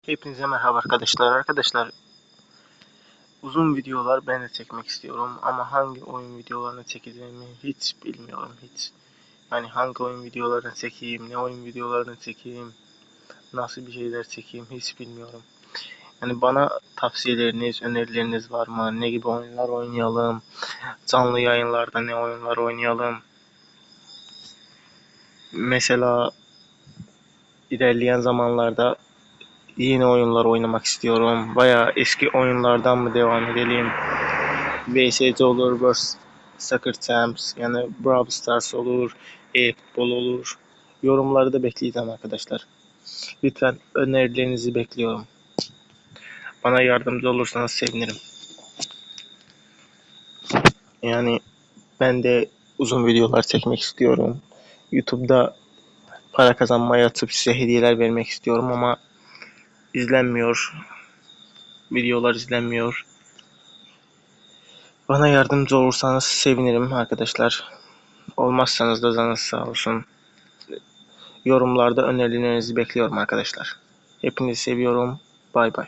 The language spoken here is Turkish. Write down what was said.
Hepinize merhaba arkadaşlar. Uzun videolar ben de çekmek istiyorum ama hangi oyun videolarını çekeceğimi hiç bilmiyorum hiç. Yani hangi oyun videolarını çekeyim, ne oyun videolarını çekeyim, nasıl bir şeyler çekeyim hiç bilmiyorum. Yani bana tavsiyeleriniz, önerileriniz var mı? Ne gibi oyunlar oynayalım? Canlı yayınlarda ne oyunlar oynayalım? Mesela ilerleyen zamanlarda yeni oyunlar oynamak istiyorum. Veya eski oyunlardan mı devam edelim? VSC olur, World Soccer Champs, yani Brawl Stars olur, e-futbol olur. Yorumları da bekleyeceğim arkadaşlar. Lütfen önerilerinizi bekliyorum. Bana yardımcı olursanız sevinirim. Yani ben de uzun videolar çekmek istiyorum. YouTube'da para kazanmaya atıp size hediyeler vermek istiyorum ama izlenmiyor. Videolar izlenmiyor. Bana yardımcı olursanız sevinirim arkadaşlar. Olmazsanız da canınız sağ olsun. Yorumlarda önerilerinizi bekliyorum arkadaşlar. Hepinizi seviyorum. Bay bay.